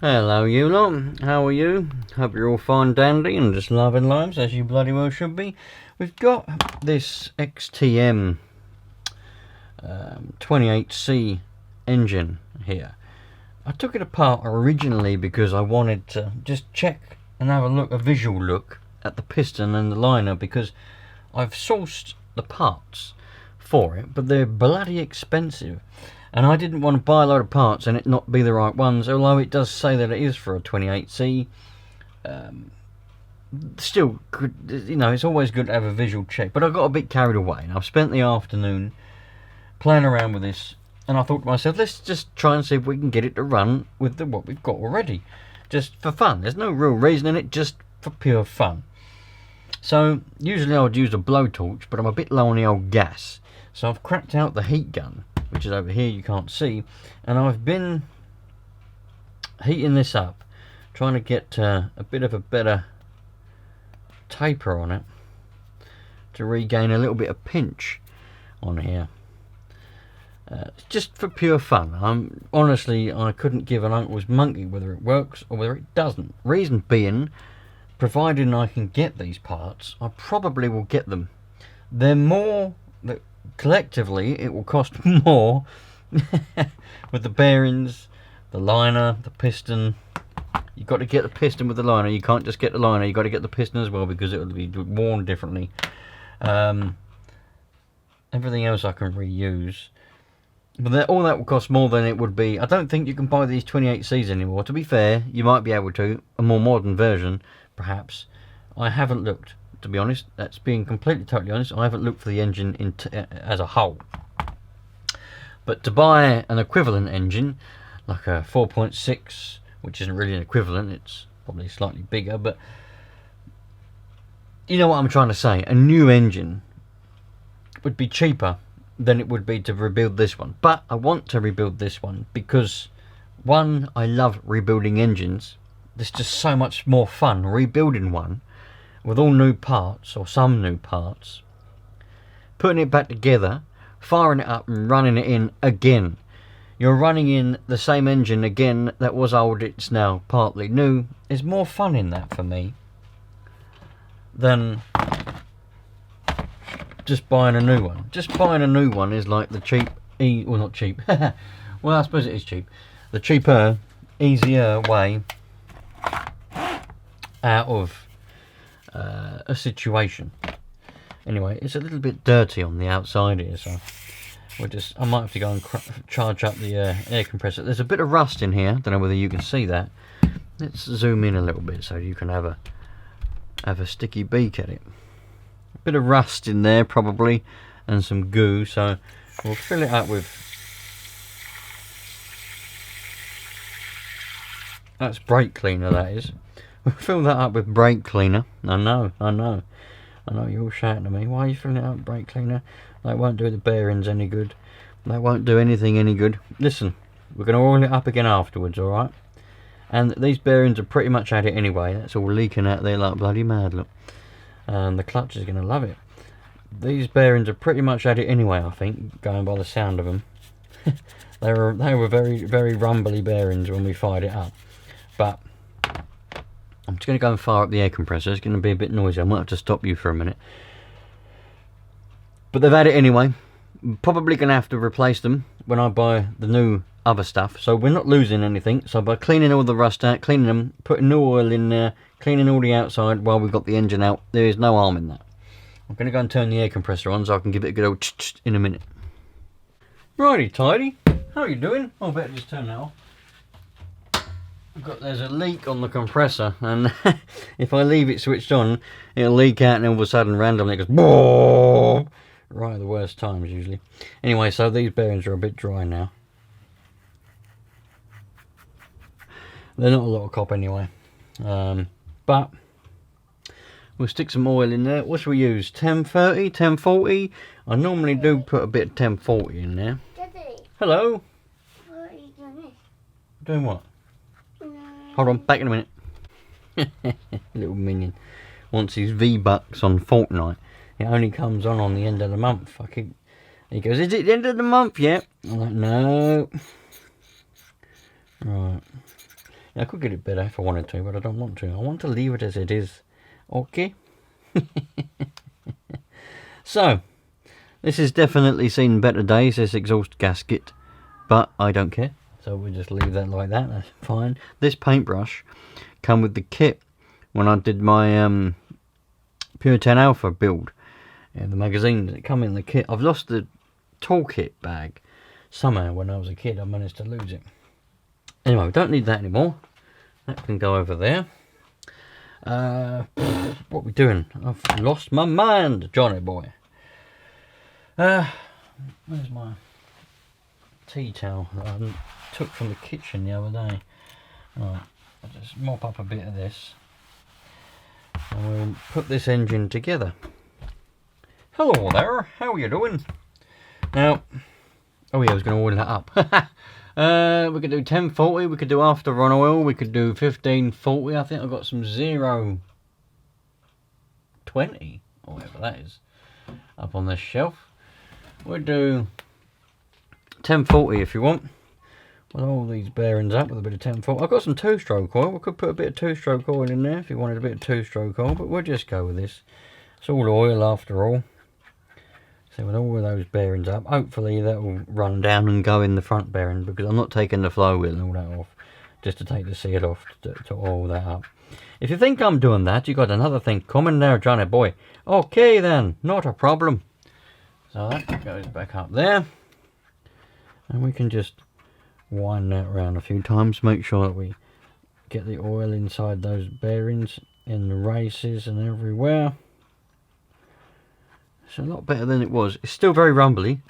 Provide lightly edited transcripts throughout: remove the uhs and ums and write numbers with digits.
Hello you lot, how are you? Hope you're all fine dandy and just loving lives as you bloody well should be. We've got this XTM 28C engine here. I took it apart originally because I wanted to just check and have a visual look at the piston and the liner, because I've sourced the parts for it, but they're bloody expensive. And I didn't want to buy a load of parts and it not be the right ones, although it does say that it is for a 28C. Still, you know, it's always good to have a visual check. But I got a bit carried away and I've spent the afternoon playing around with this. And I thought to myself, let's just try and see if we can get it to run with what we've got already. Just for fun. There's no real reason in it, just for pure fun. So, usually I would use a blowtorch, but I'm a bit low on the old gas. So I've cracked out the heat gun, which is over here, you can't see, and I've been heating this up, trying to get a bit of a better taper on it to regain a little bit of pinch on here, just for pure fun. Honestly, I couldn't give an uncle's monkey whether it works or whether it doesn't. Reason being, providing I can get these parts, I probably will get them. They're more that collectively it will cost more with the bearings, the liner, the piston. You've got to get the piston with the liner. You can't just get the liner, you've got to get the piston as well, because it will be worn differently. Everything else I can reuse, but all that will cost more than it would be. I don't think you can buy these 28Cs anymore. To be fair, you might be able to, a more modern version perhaps. I haven't looked, to be honest. That's being completely totally honest. I haven't looked for the engine as a whole. But to buy an equivalent engine, like a 4.6, which isn't really an equivalent, it's probably slightly bigger, but you know what I'm trying to say. A new engine would be cheaper than it would be to rebuild this one. But I want to rebuild this one because, one, I love rebuilding engines. There's just so much more fun rebuilding one with all new parts, or some new parts, putting it back together, firing it up and running it in again. You're running in the same engine again that was old, it's now partly new. There's more fun in that for me than just buying a new one. Just buying a new one is like the cheap, well, not cheap, well, I suppose it is cheap, the cheaper, easier way out of a situation. Anyway, it's a little bit dirty on the outside here, so I might have to go and charge up the air compressor. There's a bit of rust in here, don't know whether you can see that. Let's zoom in a little bit so you can have a sticky beak at it. A bit of rust in there probably, and some goo, so we'll fill it up with, that's brake cleaner, that is. We'll fill that up with brake cleaner. I know you're all shouting at me, why are you filling it up with brake cleaner? That won't do the bearings any good, that won't do anything any good. Listen, we're going to oil it up again afterwards, alright? And these bearings are pretty much at it anyway. That's all leaking out there like bloody mad, look. The clutch is going to love it. These bearings are pretty much at it anyway, I think, going by the sound of them. they were very, very rumbly bearings when we fired it up. But I'm just going to go and fire up the air compressor. It's going to be a bit noisy. I might have to stop you for a minute. But they've had it anyway. Probably going to have to replace them when I buy the new other stuff. So we're not losing anything. So by cleaning all the rust out, cleaning them, putting new oil in there, cleaning all the outside while we've got the engine out, there is no harm in that. I'm going to go and turn the air compressor on so I can give it a good old ch-ch in a minute. Righty tidy. How are you doing? I better just turn that off. There's a leak on the compressor, and if I leave it switched on, it'll leak out, and all of a sudden randomly it goes BOOM! Right at the worst times usually. Anyway, so these bearings are a bit dry now. They're not a lot of cop anyway, but we'll stick some oil in there. What should we use? 1030, 1040? I normally do put a bit of 1040 in there. Daddy. Hello. What are you doing? Doing what? Hold on, back in a minute. Little minion wants his V-Bucks on Fortnite. It only comes on the end of the month. He goes, is it the end of the month yet? I'm like, no. Right. I could get it better if I wanted to, but I don't want to. I want to leave it as it is. Okay? So, this has definitely seen better days, this exhaust gasket, but I don't care. So we'll just leave that like that, that's fine. This paintbrush come with the kit when I did my Pure 10 Alpha build. Yeah, the magazine that come in the kit. I've lost the toolkit bag somehow. When I was a kid I managed to lose it. Anyway, we don't need that anymore. That can go over there. What we doing? I've lost my mind, Johnny boy. Where's my tea towel that I took from the kitchen the other day? Right, I'll just mop up a bit of this and we'll put this engine together. Hello there, how are you doing? Now, oh yeah, I was going to oil that up. We could do 1040, we could do after run oil, we could do 1540. I think I've got some 020 or whatever that is up on this shelf. We'll do 1040 if you want. With all these bearings up with a bit of 1040. I've got some 2-stroke oil. We could put a bit of 2-stroke oil in there if you wanted a bit of 2-stroke oil, but we'll just go with this. It's all oil after all. So with all of those bearings up, hopefully that will run down and go in the front bearing, because I'm not taking the flywheel and all that off, just to take the seal off to oil that up. If you think I'm doing that, you got another thing coming there, Johnny boy. Okay then, not a problem. So that goes back up there, and we can just wind that around a few times, make sure that we get the oil inside those bearings in the races and everywhere. It's a lot better than it was. It's still very rumbly.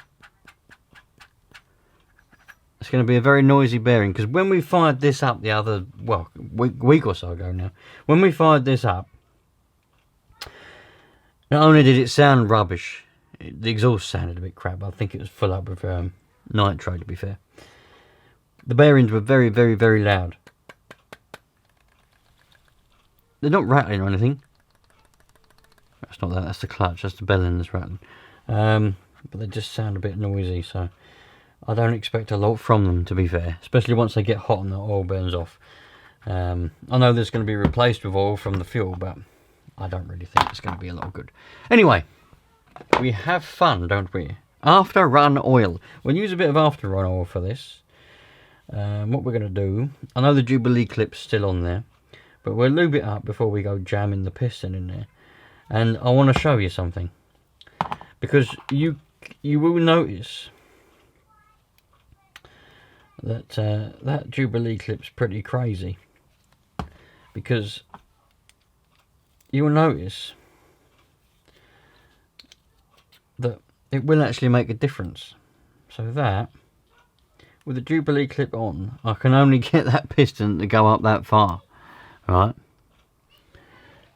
It's going to be a very noisy bearing, because when we fired this up the other, well, week or so ago now, when we fired this up, not only did it sound rubbish, the exhaust sounded a bit crap. I think it was full up with nitro, to be fair. The bearings were very, very, very loud. They're not rattling or anything. That's not that, that's the clutch, that's the bearing that's rattling. But they just sound a bit noisy, so I don't expect a lot from them, to be fair. Especially once they get hot and the oil burns off. I know there's going to be replaced with oil from the fuel, but I don't really think it's going to be a lot good. Anyway, we have fun, don't we? After run oil. We'll use a bit of after run oil for this. What we're going to do, I know the Jubilee clip's still on there, but we'll lube it up before we go jamming the piston in there. And I want to show you something, because you will notice that that Jubilee clip's pretty crazy, because you will notice that it will actually make a difference. So that with the Jubilee clip on, I can only get that piston to go up that far. Right,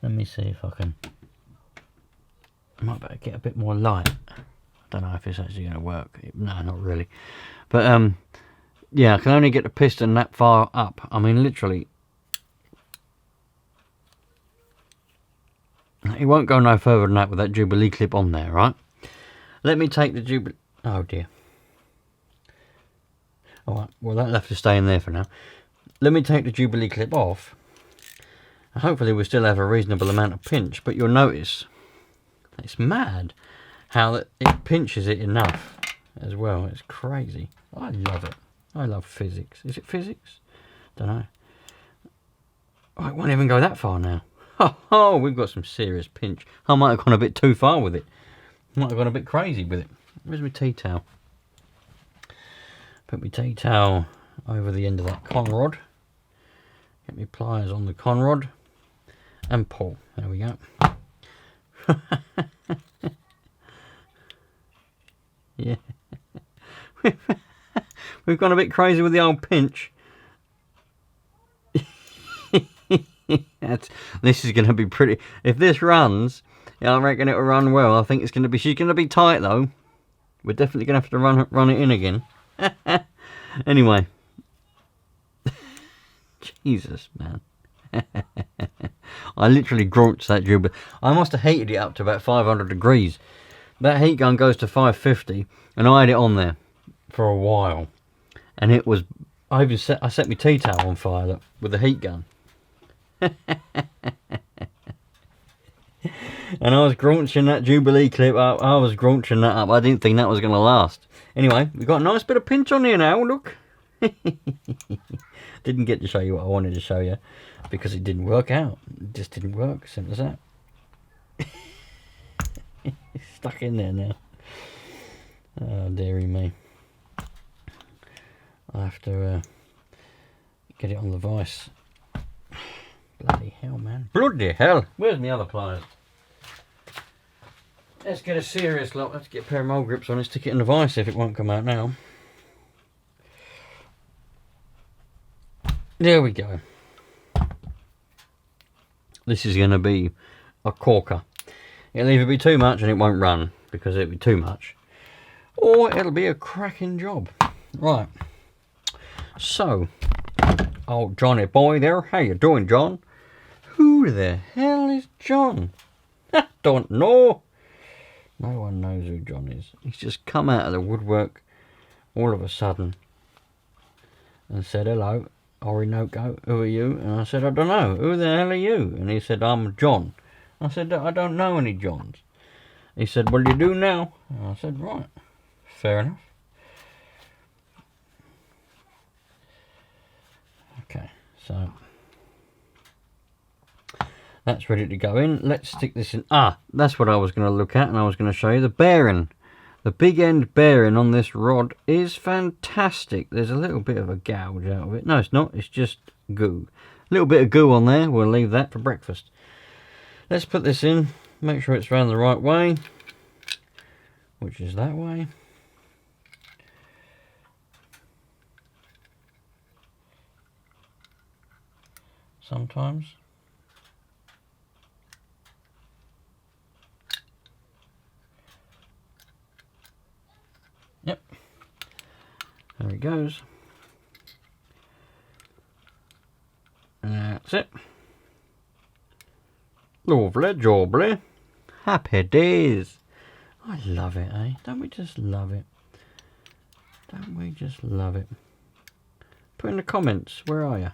let me see if I can. I might better get a bit more light. I don't know if it's actually going to work. No, not really. But yeah, I can only get the piston that far up. I mean, literally, it won't go no further than that with that Jubilee clip on there, right? Let me take the Jubilee. Oh dear. Alright, well that'll have to stay in there for now. Let me take the Jubilee clip off. Hopefully we'll still have a reasonable amount of pinch, but you'll notice it's mad how it pinches it enough as well. It's crazy. I love it. I love physics. Is it physics? Don't know. Oh, it won't even go that far now. Oh, we've got some serious pinch. I might have gone a bit too far with it. Might have gone a bit crazy with it. Where's my tea towel? Put my tea towel over the end of that con rod. Get my pliers on the con rod. And pull. There we go. Yeah. We've gone a bit crazy with the old pinch. This is going to be pretty. If this runs, yeah, I reckon it'll run well. I think it's going to be. She's going to be tight though. We're definitely going to have to run it in again. Anyway. Jesus, man. I literally graunched that Jubilee. I must have heated it up to about 500 degrees. That heat gun goes to 550, and I had it on there for a while, and it was I set my tea towel on fire, look, with a heat gun. And I was graunching that Jubilee clip up. I was graunching that up. I didn't think that was going to last. Anyway, we've got a nice bit of pinch on here now, look. Didn't get to show you what I wanted to show you because it didn't work out. It just didn't work, simple as that. It's stuck in there now. Oh, dearie me. I'll have to get it on the vise. Bloody hell, man. Bloody hell. Where's my other pliers? Let's get a serious lock. Let's get a pair of mole grips on it, stick it in the vise if it won't come out now. There we go. This is going to be a corker. It'll either be too much and it won't run because it'll be too much, or it'll be a cracking job. Right. So, old Johnny boy there. How you doing, John? Who the hell is John? I don't know. No one knows who John is. He's just come out of the woodwork all of a sudden and said, hello, Orinoco, who are you? And I said, I don't know, who the hell are you? And he said, I'm John. I said, I don't know any Johns. He said, well, you do now. And I said, right, fair enough. Okay, so that's ready to go in. Let's stick this in. Ah, that's what I was going to look at, and I was going to show you the bearing. The big end bearing on this rod is fantastic. There's a little bit of a gouge out of it. No, it's not. It's just goo. A little bit of goo on there. We'll leave that for breakfast. Let's put this in. Make sure it's round the right way, which is that way. Sometimes. Yep. There it goes. That's it. Lovely jobbly. Happy days. I love it, eh? Don't we just love it? Don't we just love it? Put in the comments, where are you?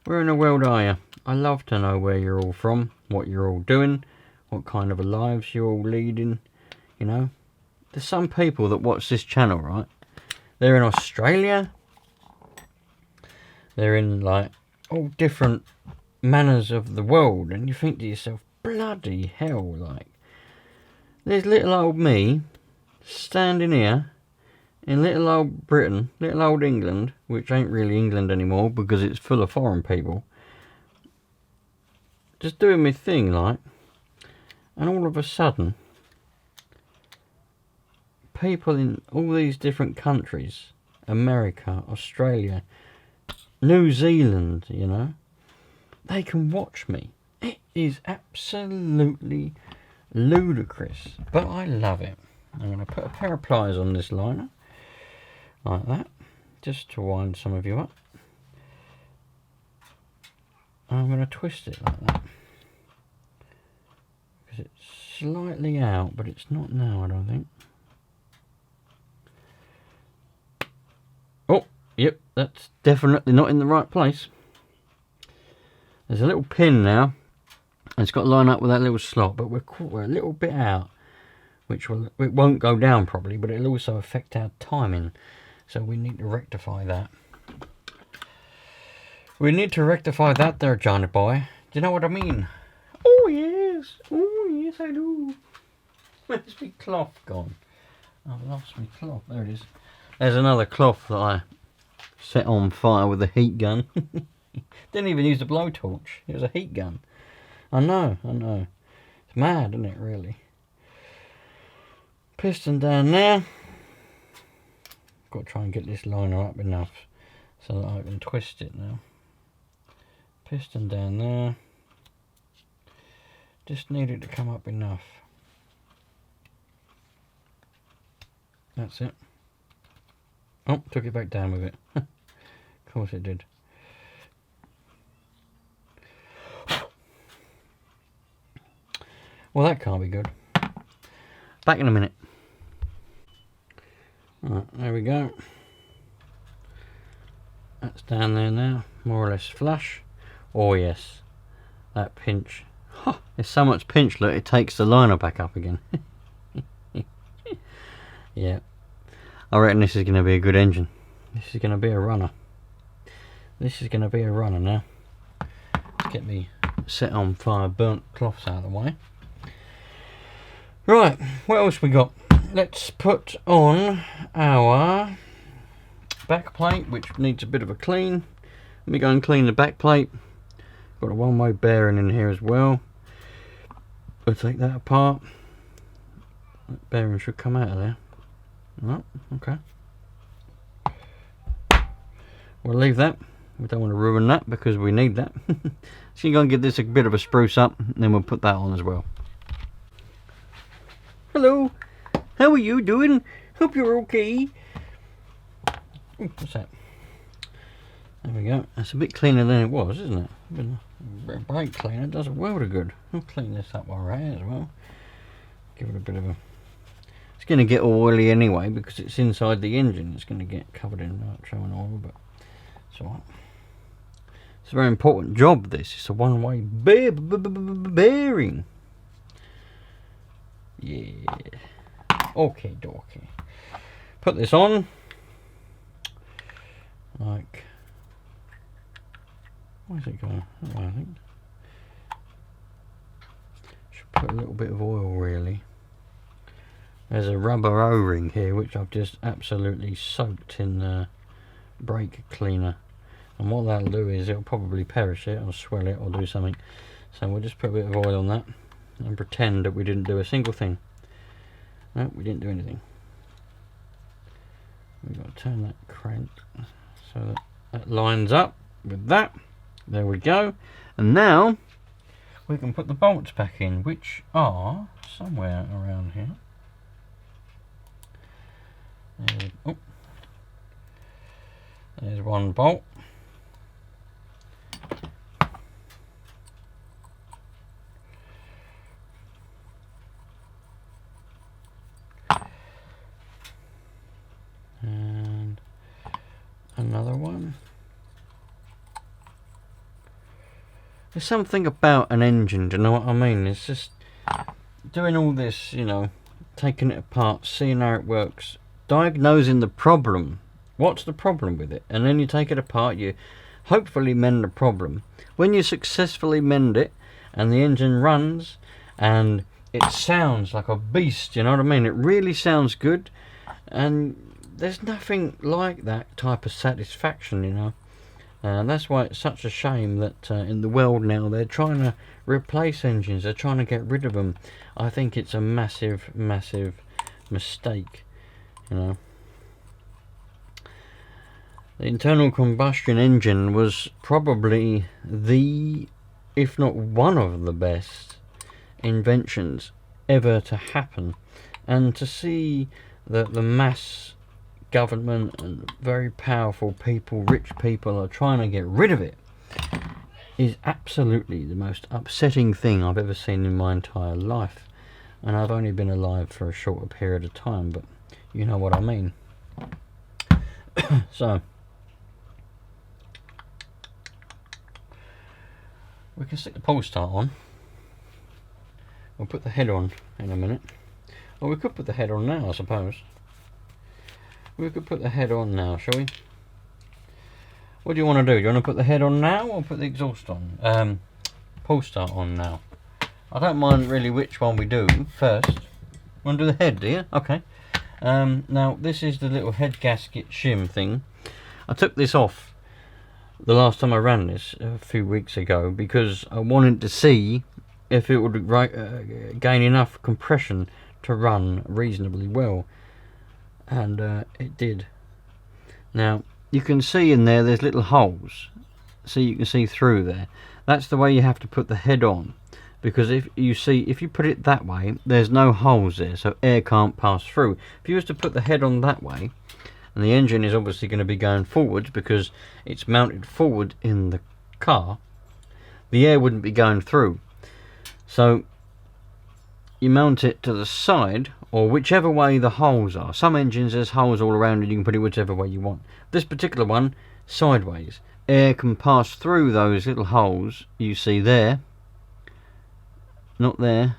Where in the world are you? I love to know where you're all from, what you're all doing, what kind of lives you're all leading, you know. There's some people that watch this channel, right? They're in Australia. They're in, like, all different manners of the world. And you think to yourself, bloody hell, like. There's little old me standing here in little old Britain, little old England, which ain't really England anymore because it's full of foreign people. Just doing my thing, like. And all of a sudden, people in all these different countries, America, Australia, New Zealand, you know, they can watch me. It is absolutely ludicrous, but I love it. I'm going to put a pair of pliers on this liner, like that, just to wind some of you up. I'm going to twist it like that, because it's slightly out, but it's not now, I don't think. Oh, yep, that's definitely not in the right place. There's a little pin now, and it's got to line up with that little slot, but we're a little bit out, which it won't go down properly, but it'll also affect our timing, so we need to rectify that. We need to rectify that there, Johnny boy. Do you know what I mean? Oh yes I do. Where's my cloth gone? I've lost my cloth, there it is. There's another cloth that I set on fire with a heat gun. Didn't even use the blowtorch. It was a heat gun. I know. It's mad, isn't it, really? Piston down there. Got to try and get this liner up enough so that I can twist it now. Piston down there. Just need it to come up enough. That's it. Oh, took it back down with it. Of course it did. Well, that can't be good. Back in a minute. Right, there we go. That's down there now, more or less flush. Oh yes, that pinch. Oh, there's so much pinch, look, it takes the liner back up again. Yeah, I reckon this is going to be a good engine. This is going to be a runner. This is going to be a runner now. Let's get me set on fire burnt cloths out of the way. Right, what else we got? Let's put on our back plate, which needs a bit of a clean. Let me go and clean the back plate. Got a one-way bearing in here as well. We'll take that apart. That bearing should come out of there. Oh, okay. We'll leave that. We don't want to ruin that because we need that. So you're going to give this a bit of a spruce up, and then we'll put that on as well. Hello, how are you doing? Hope you're okay. Ooh, what's that? There we go. That's a bit cleaner than it was, isn't it? A brake cleaner does a world of good. I'll clean this up while we're here as well. Give it a bit of a... It's going to get oily anyway because it's inside the engine. It's going to get covered in nitro and oil, but it's alright. It's a very important job, this. It's a one-way bearing. Yeah. Okay, dokie. Put this on. Like... Where's it going? That way, I think. Should put a little bit of oil, really. There's a rubber O-ring here, which I've just absolutely soaked in brake cleaner. And what that'll do is it'll probably perish it, or swell it, or do something. So we'll just put a bit of oil on that, and pretend that we didn't do a single thing. No, we didn't do anything. We've got to turn that crank so that that lines up with that. There we go. And now we can put the bolts back in, which are somewhere around here. Oh, there's one bolt. And another one. There's something about an engine, do you know what I mean? It's just doing all this, you know, taking it apart, seeing how it works, diagnosing the problem. What's the problem with it? And then you take it apart, you hopefully mend the problem. When you successfully mend it and the engine runs and it sounds like a beast, you know what I mean? It really sounds good, and there's nothing like that type of satisfaction, you know. And that's why it's such a shame that in the world now they're trying to replace engines, they're trying to get rid of them. I think it's a massive, massive mistake, you know. The internal combustion engine was probably the, if not one of the best inventions ever to happen. And to see that the mass government and very powerful people, rich people, are trying to get rid of it is absolutely the most upsetting thing I've ever seen in my entire life. And I've only been alive for a shorter period of time, but you know what I mean. So we can stick the pull start on. We'll put the head on in a minute. Or we could put the head on now, I suppose. We could put the head on now, shall we? What do you want to do? Do you want to put the head on now or put the exhaust on? Pull start on now. I don't mind really which one we do first. Want to do the head, do you? Okay. Now this is the little head gasket shim thing. I took this off the last time I ran this a few weeks ago because I wanted to see if it would gain enough compression to run reasonably well. And it did. Now you can see in there's little holes, so you can see through there. That's the way you have to put the head on, because if you put it that way, there's no holes there, so air can't pass through. If you was to put the head on that way, and the engine is obviously going to be going forwards because it's mounted forward in the car, the air wouldn't be going through. So you mount it to the side, or whichever way the holes are. Some engines there's holes all around and you can put it whichever way you want. This particular one sideways. Air can pass through those little holes you see there. Not there,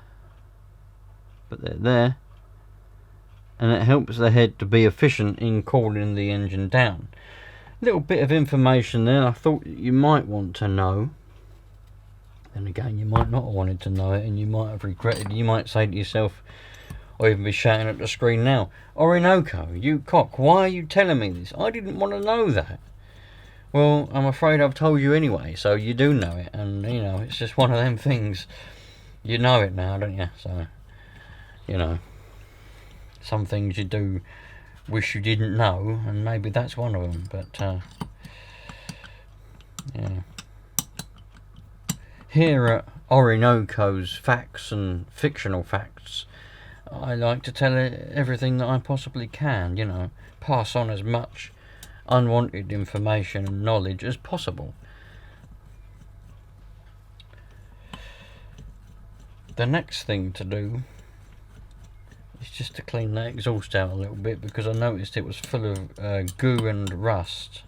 but they're there. And it helps the head to be efficient in cooling the engine down. Little bit of information there I thought you might want to know. Then again, you might not have wanted to know it, and you might have regretted. You might say to yourself, or even be shouting at the screen now, Orinoco, you cock, why are you telling me this? I didn't want to know that. Well, I'm afraid I've told you anyway, so you do know it, and you know, it's just one of them things. You know it now, don't you? So, you know, some things you do wish you didn't know, and maybe that's one of them, but yeah. Here at Orinoco's Facts and Fictional Facts, I like to tell everything that I possibly can, you know, pass on as much unwanted information and knowledge as possible. The next thing to do is just to clean that exhaust out a little bit, because I noticed it was full of goo and rust.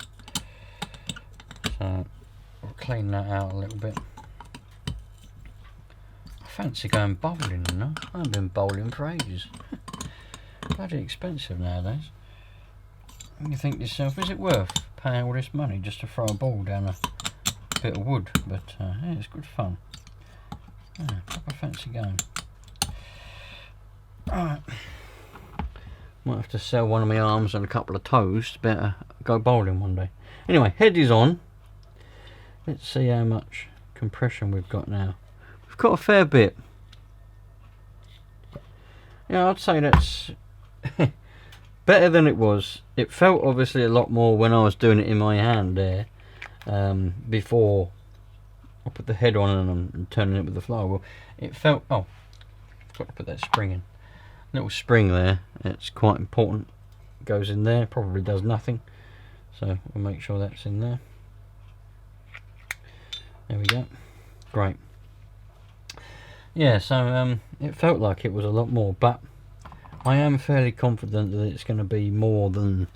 So I'll clean that out a little bit. I fancy going bowling, you know. I haven't been bowling for ages. Bloody expensive nowadays. And you think to yourself, is it worth paying all this money just to throw a ball down a bit of wood? But yeah, it's good fun. Yeah, proper fancy going. Alright. Might have to sell one of my arms and a couple of toes. Better go bowling one day. Anyway, head is on. Let's see how much compression we've got now. We've got a fair bit. Yeah, I'd say that's better than it was. It felt obviously a lot more when I was doing it in my hand there, before I put the head on and turning it with the flywheel. It felt, oh, got to put that spring in. Little spring there, it's quite important. Goes in there, probably does nothing. So we'll make sure that's in there. There we go. Great. Yeah, so it felt like it was a lot more, but I am fairly confident that it's going to be more than,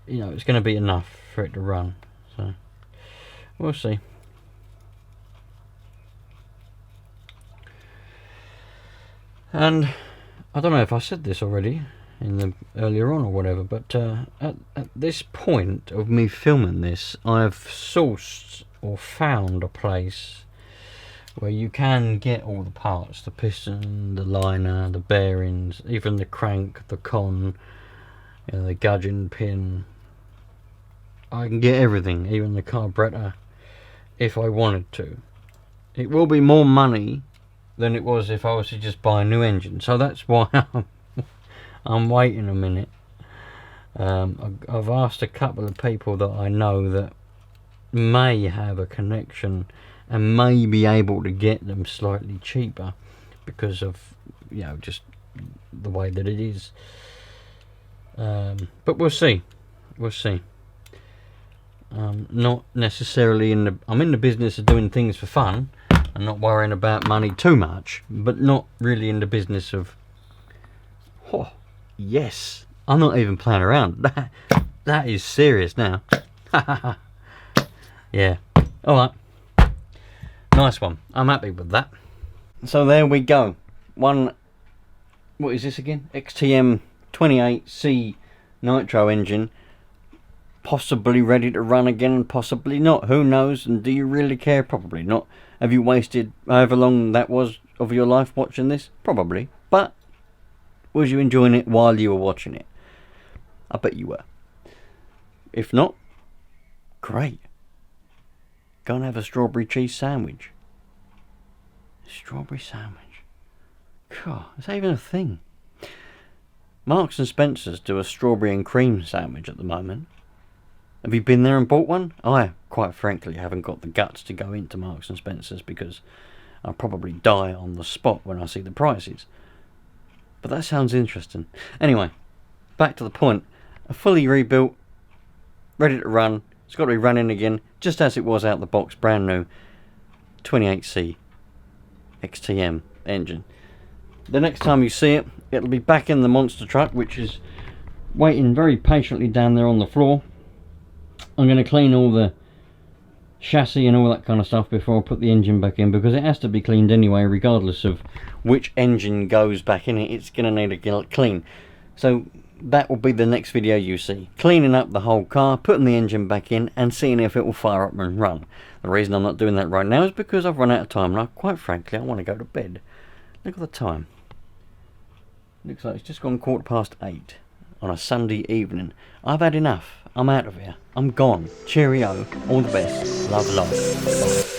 you know, it's going to be enough for it to run. So we'll see. And I don't know if I said this already in the earlier on or whatever, but at this point of me filming this, I've sourced or found a place where you can get all the parts, the piston, the liner, the bearings, even the crank, the con, you know, the gudgeon pin. I can get everything, even the carburetor, if I wanted to. It will be more money than it was if I was to just buy a new engine, so that's why I'm waiting a minute. I've asked a couple of people that I know that may have a connection and may be able to get them slightly cheaper because of, you know, just the way that it is. But we'll see. We'll see. Not necessarily I'm in the business of doing things for fun and not worrying about money too much, but not really in the business of, oh yes, I'm not even playing around. That is serious now. Yeah. Alright. Nice one. I'm happy with that. So there we go. What is this again? XTM 28C Nitro engine. Possibly ready to run again, possibly not. Who knows? And do you really care? Probably not. Have you wasted however long that was of your life watching this? Probably. But was you enjoying it while you were watching it? I bet you were. If not, great. Go and have a strawberry cheese sandwich. Strawberry sandwich. God, is that even a thing? Marks and Spencer's do a strawberry and cream sandwich at the moment. Have you been there and bought one? I, quite frankly, haven't got the guts to go into Marks and Spencer's because I'll probably die on the spot when I see the prices. But that sounds interesting. Anyway, back to the point. A fully rebuilt, ready to run. It's got to be running again, just as it was out the box, brand new 28C XTM engine. The next time you see it, it'll be back in the monster truck, which is waiting very patiently down there on the floor. I'm going to clean all the chassis and all that kind of stuff before I put the engine back in, because it has to be cleaned anyway, regardless of which engine goes back in it. It's going to need a clean. So that will be the next video you see, cleaning up the whole car, putting the engine back in and seeing if it will fire up and run. The reason I'm not doing that right now is because I've run out of time, and quite frankly I want to go to bed. Look at the time, looks like it's just gone 8:15 on a Sunday evening. I've had enough. I'm out of here. I'm gone. Cheerio. All the best. Love, love. Bye.